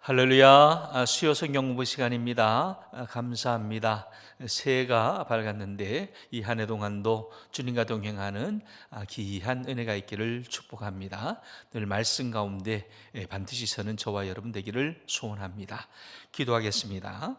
할렐루야. 수요 성경 공부 시간입니다. 감사합니다. 새해가 밝았는데 이 한 해 동안도 주님과 동행하는 기이한 은혜가 있기를 축복합니다. 늘 말씀 가운데 반드시 서는 저와 여러분 되기를 소원합니다. 기도하겠습니다.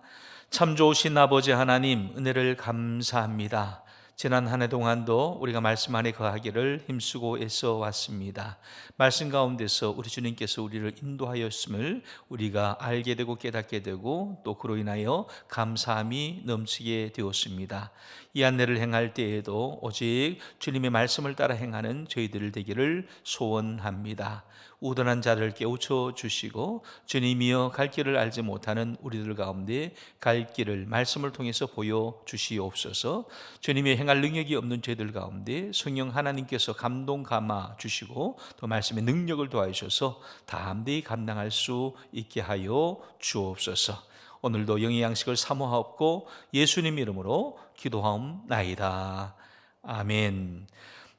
참 좋으신 아버지 하나님, 은혜를 감사합니다. 지난 한 해 동안도 우리가 말씀 안에 거하기를 힘쓰고 애써 왔습니다. 말씀 가운데서 우리 주님께서 우리를 인도하였음을 우리가 알게 되고 깨닫게 되고 또 그로 인하여 감사함이 넘치게 되었습니다. 이 안내를 행할 때에도 오직 주님의 말씀을 따라 행하는 저희들 되기를 소원합니다. 우둔한 자를 깨우쳐 주시고 주님이여 갈 길을 알지 못하는 우리들 가운데 갈 길을 말씀을 통해서 보여주시옵소서. 주님의 행할 능력이 없는 저희들 가운데 성령 하나님께서 감동 감화 주시고 또 말씀의 능력을 도와주셔서 담대히 감당할 수 있게 하여 주옵소서. 오늘도 영의 양식을 사모하옵고 예수님 이름으로 기도하옵나이다. 아멘.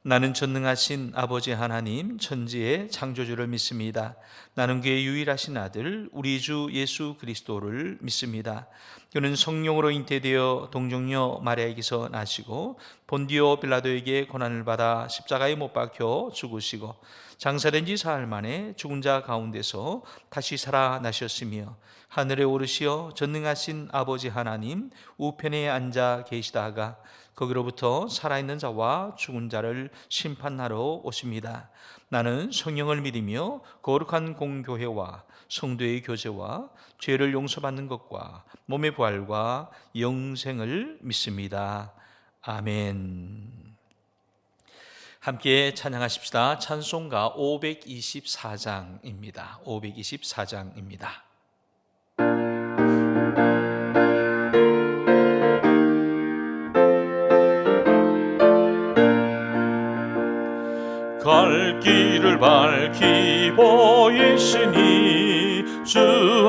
나는 전능하신 아버지 하나님 천지의 창조주를 믿습니다. 나는 그의 유일하신 아들 우리 주 예수 그리스도를 믿습니다. 그는 성령으로 잉태되어 동정녀 마리아에게서 나시고 본디오 빌라도에게 고난을 받아 십자가에 못 박혀 죽으시고 장사된 지 사흘 만에 죽은 자 가운데서 다시 살아나셨으며 하늘에 오르시어 전능하신 아버지 하나님 우편에 앉아 계시다가 거기로부터 살아있는 자와 죽은 자를 심판하러 오십니다. 나는 성령을 믿으며 거룩한 공교회와 성도의 교제와 죄를 용서받는 것과 몸의 부활과 영생을 믿습니다. 아멘. 함께 찬양하십시다. 찬송가 524장입니다. 524장입니다. 갈 길을 밝히 보이시니 주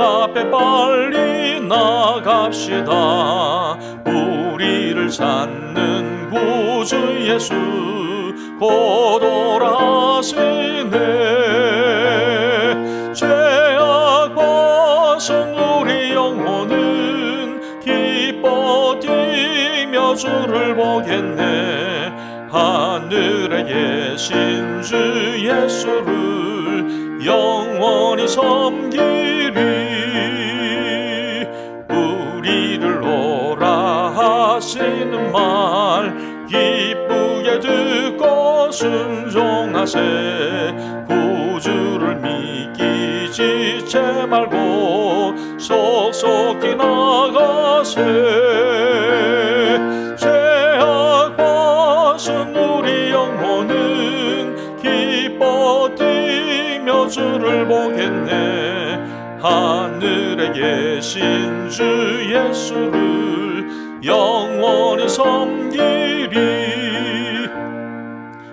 앞에 빨리 나갑시다. 우리를 찾는 구주 예수 곧 오라시네. 죄악 벗은 우리 영혼은 기뻐 뛰며 주를 보겠네. 하늘에 계신 주 예수를 영원히 섬기리. 우리를 오라 하시는 말 기쁘게 듣고 순종하세. 구주를 믿기 지체 말고 속속히 나가세. 죄악 벗은 우리 영혼은 기뻐 뛰며 주를 보겠네. 하늘에 계신 주 예수를 영원히 섬기리.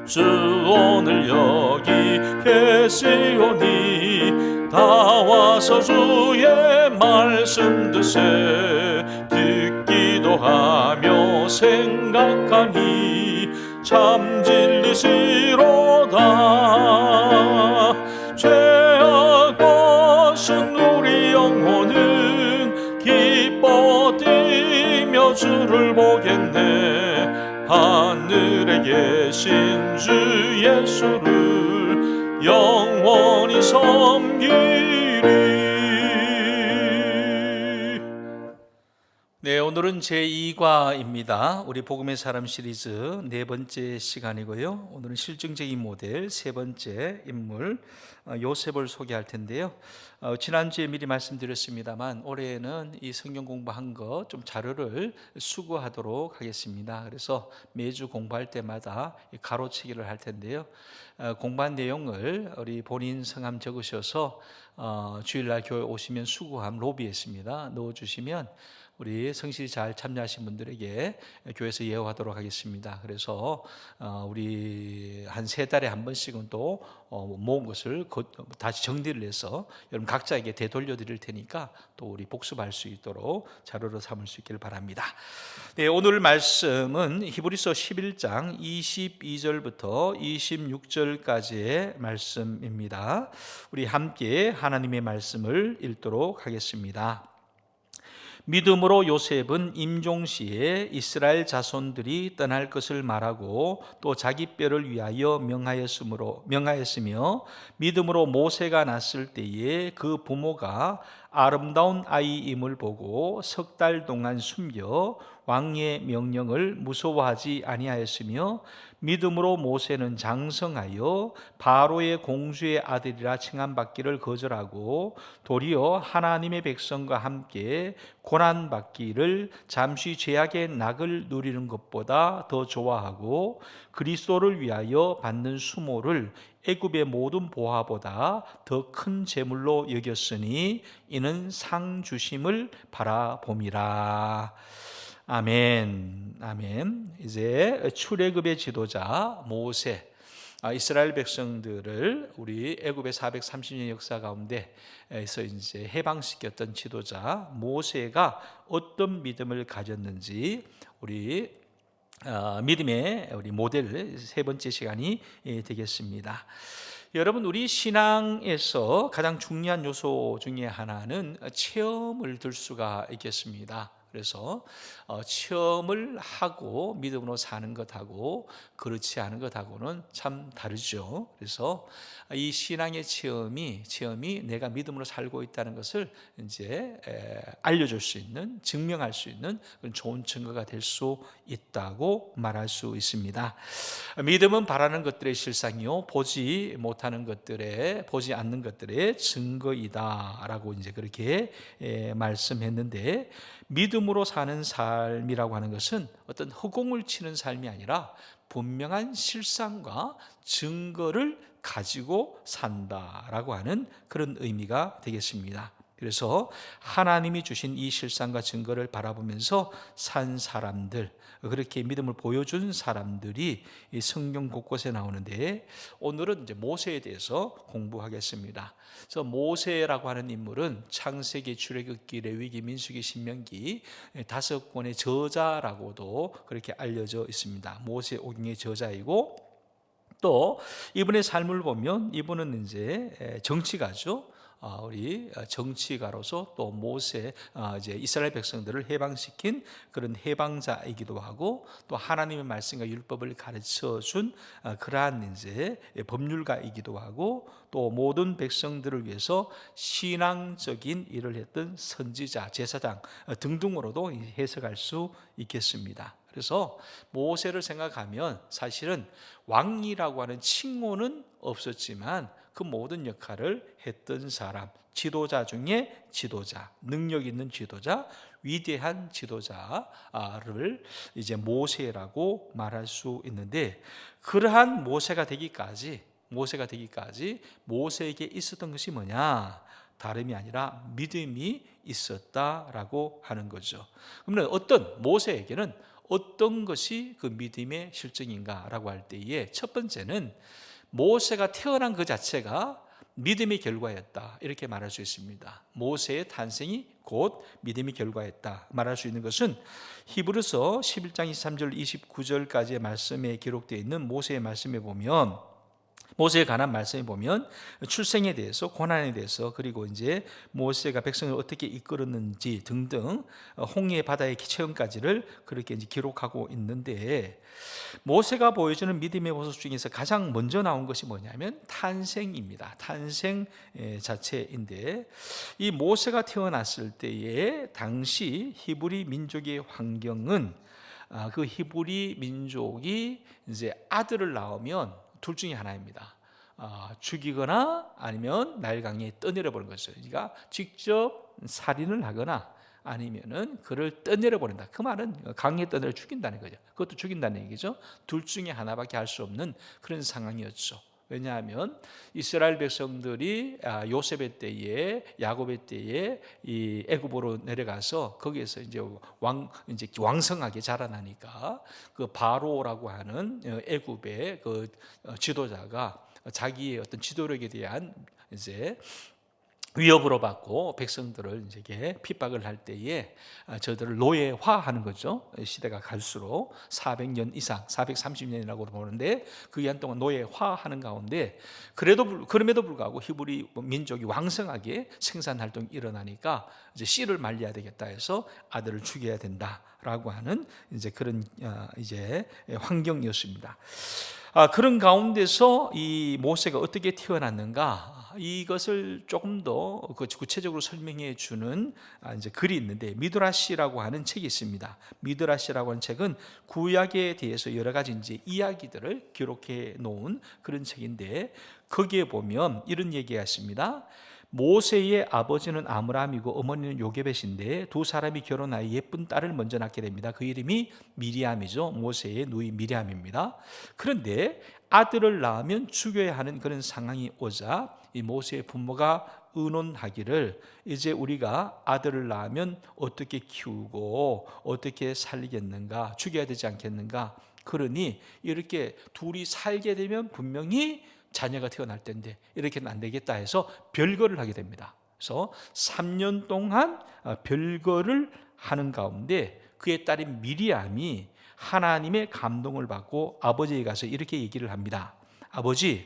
주 오늘 여기 계시오니 다 와서 주의 말씀 드세. 듣기도 하며 생각하니 참 진리시로다. 죄악 벗은 우리 영혼은 기뻐 뛰며 주를 보겠네. 하늘에 계신 주 예수를 영원히 섬기리. 오늘은 제2과입니다. 우리 복음의 사람 시리즈 네 번째 시간이고요. 오늘은 실증적인 모델 세 번째 인물 요셉을 소개할 텐데요. 지난주에 미리 말씀드렸습니다만 올해는 이 성경 공부한 거 좀 자료를 수거하도록 하겠습니다. 그래서 매주 공부할 때마다 가로치기를 할 텐데요. 공부한 내용을 우리 본인 성함 적으셔서 주일날 교회 오시면 수거함 로비에 있습니다. 넣어주시면 우리 성실히 잘 참여하신 분들에게 교회에서 예우하도록 하겠습니다. 그래서 우리 한 세 달에 한 번씩은 또 모은 것을 다시 정리를 해서 여러분 각자에게 되돌려 드릴 테니까 또 우리 복습할 수 있도록 자료로 삼을 수 있기를 바랍니다. 네, 오늘 말씀은 히브리서 11장 22절부터 26절까지의 말씀입니다. 우리 함께 하나님의 말씀을 읽도록 하겠습니다. 믿음으로 요셉은 임종시에 이스라엘 자손들이 떠날 것을 말하고 또 자기 뼈를 위하여 명하였으며 믿음으로 모세가 났을 때에 그 부모가 아름다운 아이임을 보고 석 달 동안 숨겨 왕의 명령을 무서워하지 아니하였으며 믿음으로 모세는 장성하여 바로의 공주의 아들이라 칭함받기를 거절하고 도리어 하나님의 백성과 함께 고난받기를 잠시 죄악의 낙을 누리는 것보다 더 좋아하고 그리스도를 위하여 받는 수모를 애굽의 모든 보화보다 더 큰 재물로 여겼으니 이는 상 주심을 바라봄이라. 아멘. 아멘. 이제 출애굽의 지도자 모세, 이스라엘 백성들을 우리 애굽의 430년 역사 가운데에서 이제 해방시켰던 지도자 모세가 어떤 믿음을 가졌는지 우리 믿음의 우리 모델 세 번째 시간이 되겠습니다. 여러분, 우리 신앙에서 가장 중요한 요소 중에 하나는 체험을 들 수가 있겠습니다. 그래서 체험을 하고 믿음으로 사는 것하고 그렇지 않은 것하고는 참 다르죠. 그래서 이 신앙의 체험이 내가 믿음으로 살고 있다는 것을 이제 알려줄 수 있는, 증명할 수 있는 그런 좋은 증거가 될 수 있다고 말할 수 있습니다. 믿음은 바라는 것들의 실상이요 보지 않는 것들의 증거이다라고 이제 그렇게 말씀했는데, 믿음으로 사는 삶이라고 하는 것은 어떤 허공을 치는 삶이 아니라 분명한 실상과 증거를 가지고 산다라고 하는 그런 의미가 되겠습니다. 그래서 하나님이 주신 이 실상과 증거를 바라보면서 산 사람들, 그렇게 믿음을 보여준 사람들이 이 성경 곳곳에 나오는데, 오늘은 이제 모세에 대해서 공부하겠습니다. 그래서 모세라고 하는 인물은 창세기, 출애굽기, 레위기, 민수기, 신명기 5권의 저자라고도 그렇게 알려져 있습니다. 모세 오경의 저자이고, 또 이분의 삶을 보면 이분은 이제 정치가죠. 우리 정치가로서 또 모세 이제 이스라엘 백성들을 해방시킨 그런 해방자이기도 하고, 또 하나님의 말씀과 율법을 가르쳐 준 그러한 이제 법률가이기도 하고, 또 모든 백성들을 위해서 신앙적인 일을 했던 선지자, 제사장 등등으로도 해석할 수 있겠습니다. 그래서 모세를 생각하면 사실은 왕이라고 하는 칭호는 없었지만 그 모든 역할을 했던 사람, 지도자 중에 지도자, 능력 있는 지도자, 위대한 지도자를 이제 모세라고 말할 수 있는데, 그러한 모세가 되기까지 모세에게 있었던 것이 뭐냐? 다름이 아니라 믿음이 있었다라고 하는 거죠. 그러면 모세에게는 어떤 것이 그 믿음의 실증인가라고 할 때에, 첫 번째는 모세가 태어난 그 자체가 믿음의 결과였다, 이렇게 말할 수 있습니다. 모세의 탄생이 곧 믿음의 결과였다 말할 수 있는 것은 히브리서 11장 23절 29절까지의 말씀에 기록되어 있는 모세의 말씀에 보면, 모세에 관한 말씀에 보면 출생에 대해서, 고난에 대해서, 그리고 이제 모세가 백성을 어떻게 이끌었는지 등등 홍해 바다의 체험까지를 그렇게 이제 기록하고 있는데, 모세가 보여주는 믿음의 모습 중에서 가장 먼저 나온 것이 뭐냐면 탄생입니다. 탄생 자체인데, 이 모세가 태어났을 때에 당시 히브리 민족의 환경은 그 히브리 민족이 이제 아들을 낳으면 둘 중에 하나입니다. 죽이거나 아니면 나일강에 떠내려 버리는 것이죠. 그러니까 직접 살인을 하거나 아니면은 그를 떠내려 버린다. 그 말은 강에 떠내려 죽인다는 거죠. 그것도 죽인다는 얘기죠. 둘 중에 하나밖에 할 수 없는 그런 상황이었죠. 왜냐하면 이스라엘 백성들이 요셉의 때에, 야곱의 때에 이 애굽으로 내려가서 거기에서 이제 왕성하게 자라나니까 그 바로라고 하는 애굽의 그 지도자가 자기의 어떤 지도력에 대한 이제 위협으로 받고 백성들을 이제 핍박을 할 때에 저들을 노예화하는 거죠. 시대가 갈수록 400년 이상, 430년이라고 보는데 그 기간 동안 노예화하는 가운데 그럼에도 불구하고 히브리 민족이 왕성하게 생산 활동이 일어나니까 이제 씨를 말려야 되겠다 해서 아들을 죽여야 된다라고 하는 이제 그런 이제 환경이었습니다. 그런 가운데서 이 모세가 어떻게 태어났는가, 이것을 조금 더 구체적으로 설명해 주는 이제 글이 있는데, 미드라시라고 하는 책이 있습니다. 미드라시라고 하는 책은 구약에 대해서 여러 가지 이제 이야기들을 기록해 놓은 그런 책인데, 거기에 보면 이런 얘기가 있습니다. 모세의 아버지는 아므람이고 어머니는 요게벳인데 두 사람이 결혼하여 예쁜 딸을 먼저 낳게 됩니다. 그 이름이 미리암이죠. 모세의 누이 미리암입니다. 그런데 아들을 낳으면 죽여야 하는 그런 상황이 오자 이 모세의 부모가 의논하기를, 이제 우리가 아들을 낳으면 어떻게 키우고 어떻게 살리겠는가, 죽여야 되지 않겠는가. 그러니 이렇게 둘이 살게 되면 분명히 자녀가 태어날 텐데 이렇게는 안 되겠다 해서 별거를 하게 됩니다. 그래서 3년 동안 별거를 하는 가운데 그의 딸인 미리암이 하나님의 감동을 받고 아버지에게 가서 이렇게 얘기를 합니다. 아버지,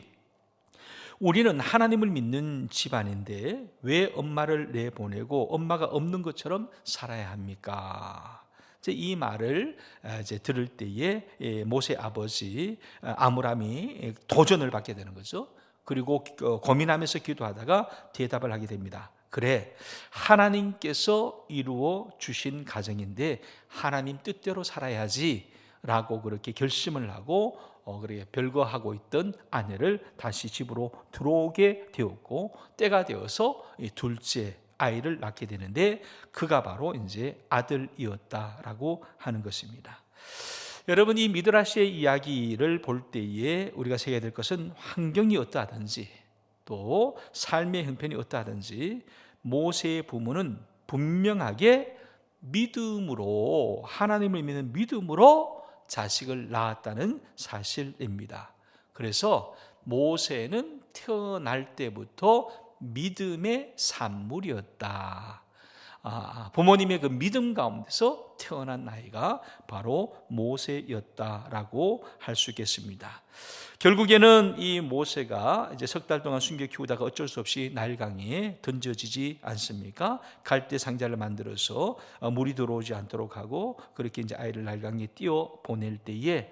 우리는 하나님을 믿는 집안인데 왜 엄마를 내보내고 엄마가 없는 것처럼 살아야 합니까? 이 말을 이제 들을 때에 모세 아버지 아므람이 도전을 받게 되는 거죠. 그리고 고민하면서 기도하다가 대답을 하게 됩니다. 그래, 하나님께서 이루어 주신 가정인데 하나님 뜻대로 살아야지 라고 그렇게 결심을 하고 그렇게 별거하고 있던 아내를 다시 집으로 들어오게 되었고, 때가 되어서 둘째 아이를 낳게 되는데 그가 바로 이제 아들이었다라고 하는 것입니다. 여러분, 이 미드라시의 이야기를 볼 때에 우리가 새겨야 될 것은 환경이 어떠하든지 또 삶의 형편이 어떠하든지 모세의 부모는 분명하게 믿음으로, 하나님을 믿는 믿음으로 자식을 낳았다는 사실입니다. 그래서 모세는 태어날 때부터 믿음의 산물이었다. 부모님의 그 믿음 가운데서 태어난 아이가 바로 모세였다라고 할 수 있겠습니다. 결국에는 이 모세가 이제 석 달 동안 숨겨 키우다가 어쩔 수 없이 나일강에 던져지지 않습니까? 갈대 상자를 만들어서 물이 들어오지 않도록 하고 그렇게 이제 아이를 나일강에 띄워 보낼 때에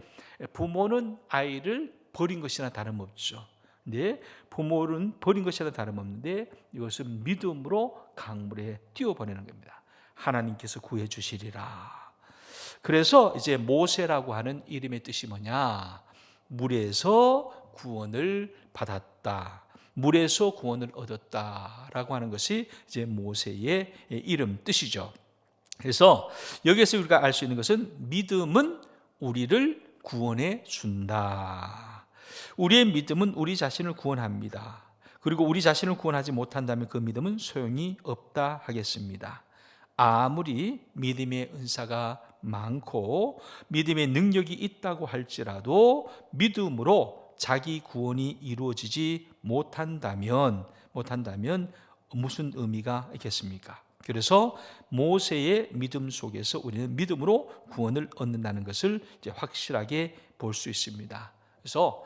부모는 아이를 버린 것이나 다름없죠. 네, 부모는 버린 것이나 다름없는데 이것은 믿음으로 강물에 띄워보내는 겁니다. 하나님께서 구해 주시리라. 그래서 이제 모세라고 하는 이름의 뜻이 뭐냐? 물에서 구원을 받았다, 물에서 구원을 얻었다라고 하는 것이 이제 모세의 이름 뜻이죠. 그래서 여기에서 우리가 알 수 있는 것은 믿음은 우리를 구원해 준다. 우리의 믿음은 우리 자신을 구원합니다. 그리고 우리 자신을 구원하지 못한다면 그 믿음은 소용이 없다 하겠습니다. 아무리 믿음의 은사가 많고 믿음의 능력이 있다고 할지라도 믿음으로 자기 구원이 이루어지지 못한다면 무슨 의미가 있겠습니까? 그래서 모세의 믿음 속에서 우리는 믿음으로 구원을 얻는다는 것을 이제 확실하게 볼 수 있습니다. 그래서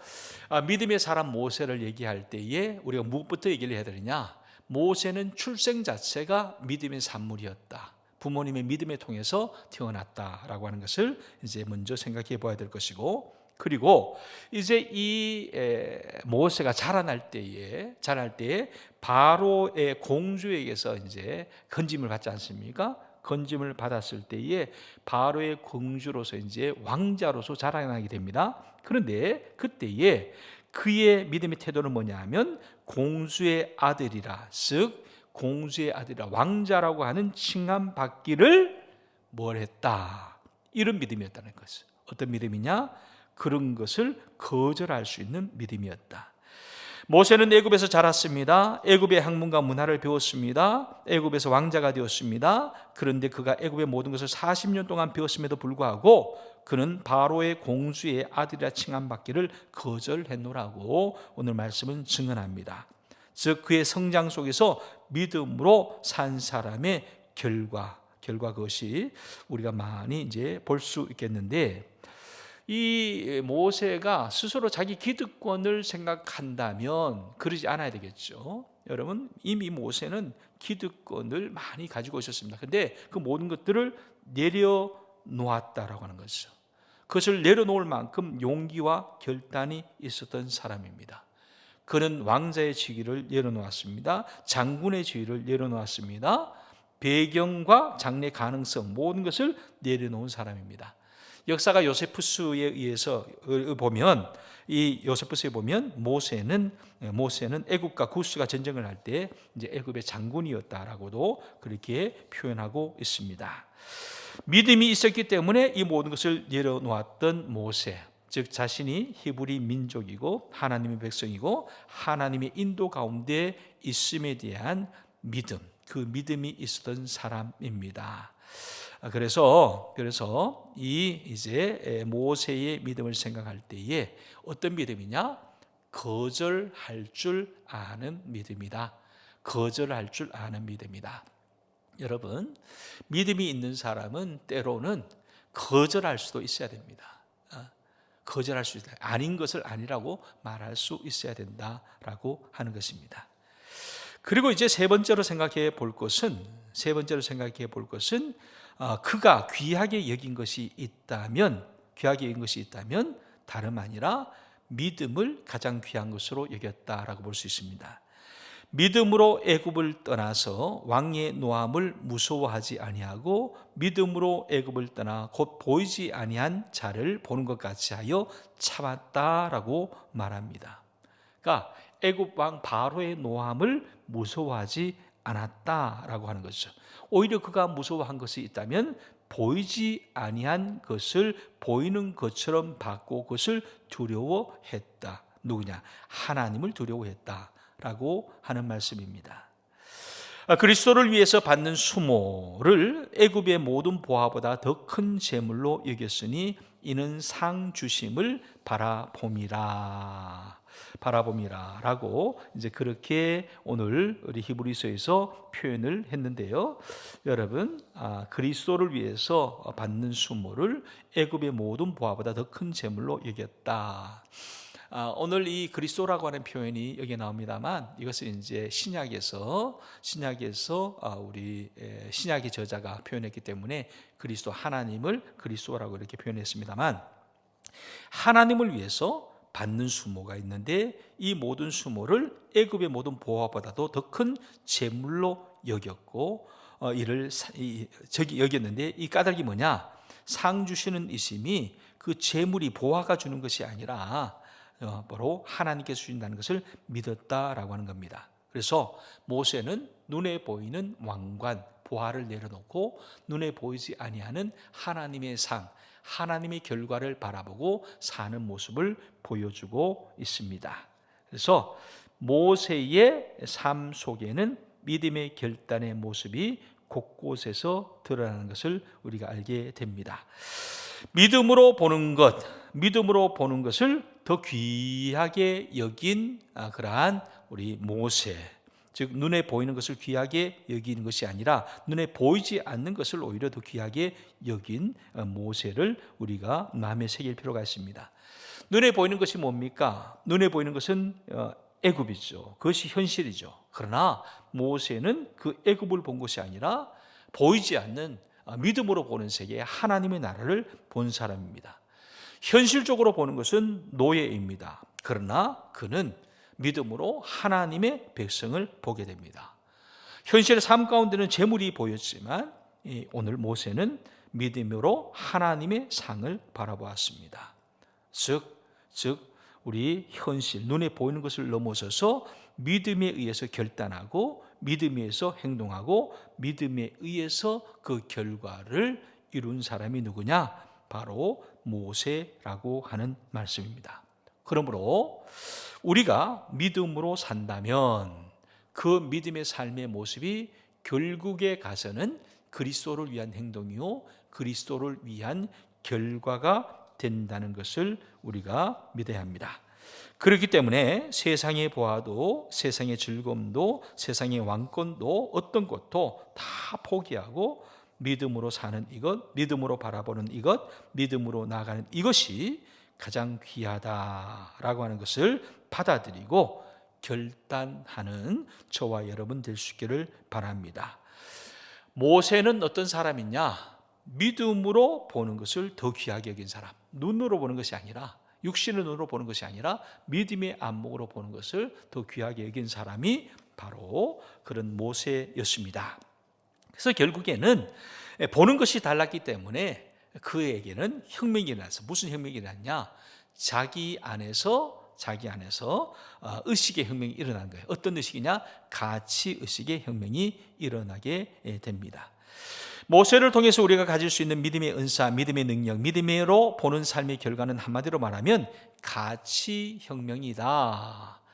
믿음의 사람 모세를 얘기할 때에 우리가 무엇부터 얘기를 해야 되느냐? 모세는 출생 자체가 믿음의 산물이었다. 부모님의 믿음에 통해서 태어났다라고 하는 것을 이제 먼저 생각해 봐야 될 것이고, 그리고 이제 이 모세가 자랄 때에 바로의 공주에게서 이제 건짐을 받지 않습니까? 건짐을 받았을 때에 바로의 공주로서 이제 왕자로서 자라나게 됩니다. 그런데 그때에 그의 믿음의 태도는 뭐냐 하면 공주의 아들이라, 즉 공주의 아들이라 왕자라고 하는 칭함 받기를 뭘 했다. 이런 믿음이었다는 것을. 어떤 믿음이냐? 그런 것을 거절할 수 있는 믿음이었다. 모세는 애굽에서 자랐습니다. 애굽의 학문과 문화를 배웠습니다. 애굽에서 왕자가 되었습니다. 그런데 그가 애굽의 모든 것을 40년 동안 배웠음에도 불구하고 그는 바로의 공주의 아들이라 칭함받기를 거절했노라고 오늘 말씀은 증언합니다. 즉 그의 성장 속에서 믿음으로 산 사람의 결과 그것이 우리가 많이 이제 볼 수 있겠는데, 이 모세가 스스로 자기 기득권을 생각한다면 그러지 않아야 되겠죠. 여러분, 이미 모세는 기득권을 많이 가지고 있었습니다. 그런데 그 모든 것들을 내려놓았다라고 하는 것이죠. 그것을 내려놓을 만큼 용기와 결단이 있었던 사람입니다. 그는 왕자의 직위를 내려놓았습니다. 장군의 지위를 내려놓았습니다. 배경과 장래 가능성 모든 것을 내려놓은 사람입니다. 역사가 요세푸스에 의해서 보면, 이 요세푸스에 보면 모세는 애굽과 구스가 전쟁을 할 때 이제 애굽의 장군이었다라고도 그렇게 표현하고 있습니다. 믿음이 있었기 때문에 이 모든 것을 내려놓았던 모세, 즉 자신이 히브리 민족이고 하나님의 백성이고 하나님의 인도 가운데 있음에 대한 믿음, 그 믿음이 있었던 사람입니다. 그래서 이 이제 모세의 믿음을 생각할 때에 어떤 믿음이냐? 거절할 줄 아는 믿음이다. 거절할 줄 아는 믿음이다. 여러분, 믿음이 있는 사람은 때로는 거절할 수도 있어야 됩니다. 거절할 수 있다. 아닌 것을 아니라고 말할 수 있어야 된다라고 하는 것입니다. 그리고 이제 세 번째로 생각해 볼 것은 그가 귀하게 여긴 것이 있다면 다름 아니라 믿음을 가장 귀한 것으로 여겼다라고 볼 수 있습니다. 믿음으로 애굽을 떠나서 왕의 노함을 무서워하지 아니하고 믿음으로 애굽을 떠나 곧 보이지 아니한 자를 보는 것 같이 하여 참았다라고 말합니다. 그러니까 애굽 왕 바로의 노함을 무서워하지 않았다라고 하는 것이죠. 오히려 그가 무서워한 것이 있다면 보이지 아니한 것을 보이는 것처럼 받고 그것을 두려워했다. 누구냐? 하나님을 두려워했다라고 하는 말씀입니다. 그리스도를 위해서 받는 수모를 애굽의 모든 보화보다 더 큰 재물로 여겼으니 이는 상 주심을 바라봄이라라고 이제 그렇게 오늘 우리 히브리서에서 표현을 했는데요. 여러분, 그리스도를 위해서 받는 수모를 애굽의 모든 보화보다 더 큰 재물로 여겼다. 오늘 이 그리스도라고 하는 표현이 여기 나옵니다만 이것은 이제 신약에서 우리 신약의 저자가 표현했기 때문에 그리스도, 하나님을 그리스도라고 이렇게 표현했습니다만, 하나님을 위해서 받는 수모가 있는데 이 모든 수모를 애굽의 모든 보화보다도 더 큰 재물로 여겼고 이를 여겼는데, 이 까닭이 뭐냐? 상 주시는 이심이 그 재물이 보화가 주는 것이 아니라 바로 하나님께서 주신다는 것을 믿었다라고 하는 겁니다. 그래서 모세는 눈에 보이는 왕관, 보화를 내려놓고 눈에 보이지 아니하는 하나님의 상, 하나님의 결과를 바라보고 사는 모습을 보여주고 있습니다. 그래서 모세의 삶 속에는 믿음의 결단의 모습이 곳곳에서 드러나는 것을 우리가 알게 됩니다. 믿음으로 보는 것을 더 귀하게 여긴 그러한 우리 모세, 즉 눈에 보이는 것을 귀하게 여기는 것이 아니라 눈에 보이지 않는 것을 오히려 더 귀하게 여긴 모세를 우리가 마음에 새길 필요가 있습니다. 눈에 보이는 것이 뭡니까? 눈에 보이는 것은 애굽이죠. 그것이 현실이죠. 그러나 모세는 그 애굽을 본 것이 아니라 보이지 않는 믿음으로 보는 세계, 하나님의 나라를 본 사람입니다. 현실적으로 보는 것은 노예입니다. 그러나 그는 믿음으로 하나님의 백성을 보게 됩니다. 현실의 삶 가운데는 재물이 보였지만 오늘 모세는 믿음으로 하나님의 상을 바라보았습니다. 즉 우리 현실, 눈에 보이는 것을 넘어서서 믿음에 의해서 결단하고 믿음에 의해서 행동하고 믿음에 의해서 그 결과를 이룬 사람이 누구냐? 바로 모세라고 하는 말씀입니다. 그러므로 우리가 믿음으로 산다면 그 믿음의 삶의 모습이 결국에 가서는 그리스도를 위한 행동이요 그리스도를 위한 결과가 된다는 것을 우리가 믿어야 합니다. 그렇기 때문에 세상에 보아도 세상의 즐거움도 세상의 왕권도 어떤 것도 다 포기하고 믿음으로 사는 이것, 믿음으로 바라보는 이것, 믿음으로 나아가는 이것이 가장 귀하다라고 하는 것을 받아들이고 결단하는 저와 여러분 될 수 있기를 바랍니다. 모세는 어떤 사람이냐? 믿음으로 보는 것을 더 귀하게 여긴 사람. 눈으로 보는 것이 아니라, 육신의 눈으로 보는 것이 아니라 믿음의 안목으로 보는 것을 더 귀하게 여긴 사람이 바로 그런 모세였습니다. 그래서 결국에는 보는 것이 달랐기 때문에 그에게는 혁명이 일어났어. 무슨 혁명이 일어났냐? 자기 안에서 의식의 혁명이 일어난 거예요. 어떤 의식이냐? 가치 의식의 혁명이 일어나게 됩니다. 모세를 통해서 우리가 가질 수 있는 믿음의 은사, 믿음의 능력, 믿음으로 보는 삶의 결과는 한마디로 말하면 가치혁명이다.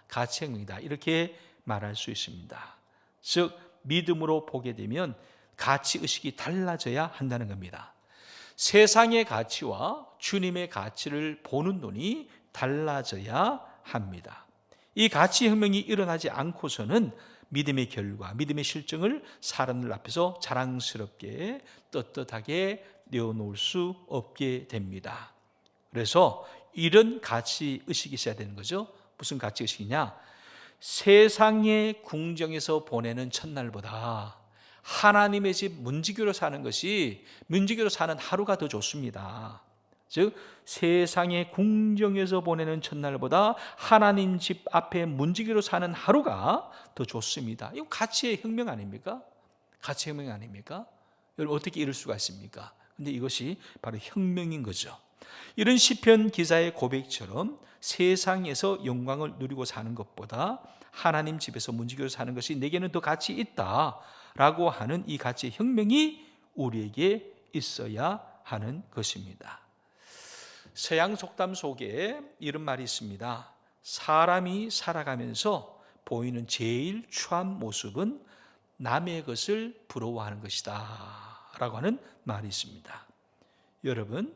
가치혁명이다. 이렇게 말할 수 있습니다. 즉 믿음으로 보게 되면 가치의식이 달라져야 한다는 겁니다. 세상의 가치와 주님의 가치를 보는 눈이 달라져야 합니다. 이 가치혁명이 일어나지 않고서는 믿음의 결과, 믿음의 실증을 사람들 앞에서 자랑스럽게 떳떳하게 내어놓을 수 없게 됩니다. 그래서 이런 가치의식이 있어야 되는 거죠. 무슨 가치의식이냐? 세상의 궁정에서 보내는 첫날보다 하나님의 집 문지기로 사는 것이 문지기로 사는 하루가 더 좋습니다. 즉 세상의 궁정에서 보내는 첫날보다 하나님 집 앞에 문지기로 사는 하루가 더 좋습니다. 이거 가치의 혁명 아닙니까? 가치의 혁명 아닙니까? 여러분 어떻게 이럴 수가 있습니까? 근데 이것이 바로 혁명인 거죠. 이런 시편 기자의 고백처럼 세상에서 영광을 누리고 사는 것보다 하나님 집에서 문지기로 사는 것이 내게는 더 가치 있다라고 하는 이 가치의 혁명이 우리에게 있어야 하는 것입니다. 서양 속담 속에 이런 말이 있습니다. 사람이 살아가면서 보이는 제일 추한 모습은 남의 것을 부러워하는 것이다 라고 하는 말이 있습니다. 여러분,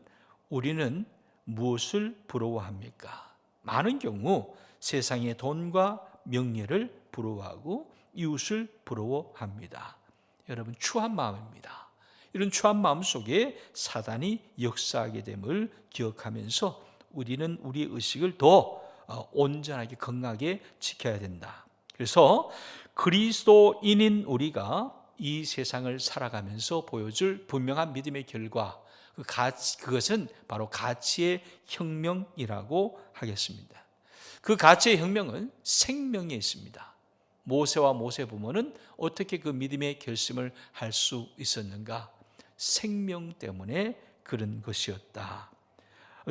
우리는 무엇을 부러워합니까? 많은 경우 세상의 돈과 명예를 부러워하고 이웃을 부러워합니다. 여러분, 추한 마음입니다. 이런 추한 마음 속에 사단이 역사하게 됨을 기억하면서 우리는 우리의 의식을 더 온전하게 건강하게 지켜야 된다. 그래서 그리스도인인 우리가 이 세상을 살아가면서 보여줄 분명한 믿음의 결과, 그것은 바로 가치의 혁명이라고 하겠습니다. 그 가치의 혁명은 생명에 있습니다. 모세와 모세 부모는 어떻게 그 믿음의 결심을 할 수 있었는가? 생명 때문에 그런 것이었다.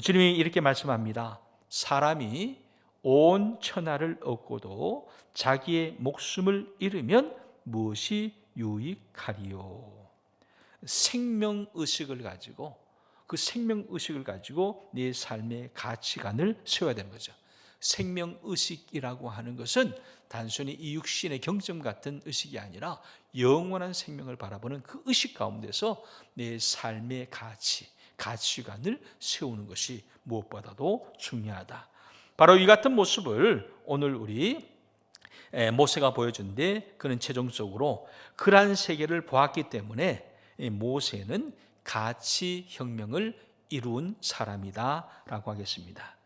주님이 이렇게 말씀합니다. 사람이 온 천하를 얻고도 자기의 목숨을 잃으면 무엇이 유익하리요? 생명의식을 가지고 그 생명의식을 가지고 내 삶의 가치관을 세워야 되는 거죠. 생명의식이라고 하는 것은 단순히 이 육신의 경점 같은 의식이 아니라 영원한 생명을 바라보는 그 의식 가운데서 내 삶의 가치관을 세우는 것이 무엇보다도 중요하다. 바로 이 같은 모습을 오늘 우리 모세가 보여준데 그는 최종적으로 그러한 세계를 보았기 때문에 모세는 가치혁명을 이룬 사람이다 라고 하겠습니다.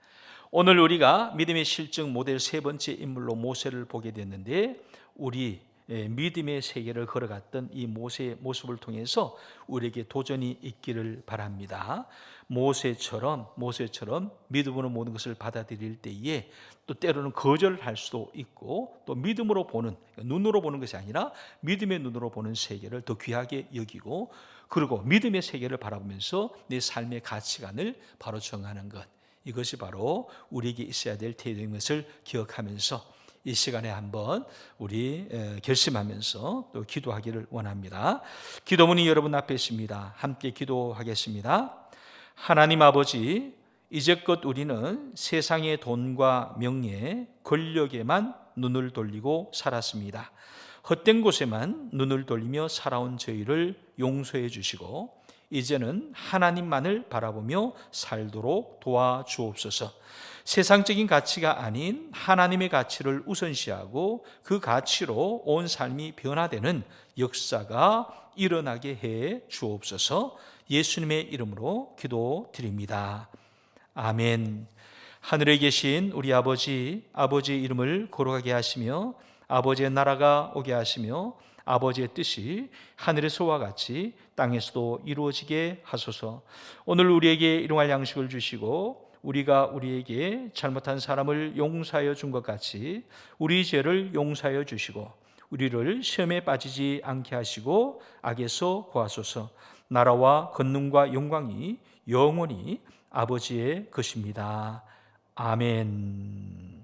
오늘 우리가 믿음의 실증 모델 세 번째 인물로 모세를 보게 됐는데, 우리 믿음의 세계를 걸어갔던 이 모세의 모습을 통해서 우리에게 도전이 있기를 바랍니다. 모세처럼 믿음으로 모든 것을 받아들일 때에 또 때로는 거절할 수도 있고, 또 믿음으로 보는, 눈으로 보는 것이 아니라 믿음의 눈으로 보는 세계를 더 귀하게 여기고, 그리고 믿음의 세계를 바라보면서 내 삶의 가치관을 바로 정하는 것, 이것이 바로 우리에게 있어야 될 태도인 것을 기억하면서 이 시간에 한번 우리 결심하면서 또 기도하기를 원합니다. 기도문이 여러분 앞에 있습니다. 함께 기도하겠습니다. 하나님 아버지, 이제껏 우리는 세상의 돈과 명예, 권력에만 눈을 돌리고 살았습니다. 헛된 곳에만 눈을 돌리며 살아온 저희를 용서해 주시고, 이제는 하나님만을 바라보며 살도록 도와주옵소서. 세상적인 가치가 아닌 하나님의 가치를 우선시하고 그 가치로 온 삶이 변화되는 역사가 일어나게 해 주옵소서. 예수님의 이름으로 기도드립니다. 아멘. 하늘에 계신 우리 아버지, 아버지의 이름을 거룩하게 하시며 아버지의 나라가 오게 하시며 아버지의 뜻이 하늘에서와 같이 땅에서도 이루어지게 하소서. 오늘 우리에게 일용할 양식을 주시고, 우리가 우리에게 잘못한 사람을 용서하여 준 것 같이 우리 죄를 용서하여 주시고, 우리를 시험에 빠지지 않게 하시고 악에서 구하소서. 나라와 권능과 영광이 영원히 아버지의 것입니다. 아멘.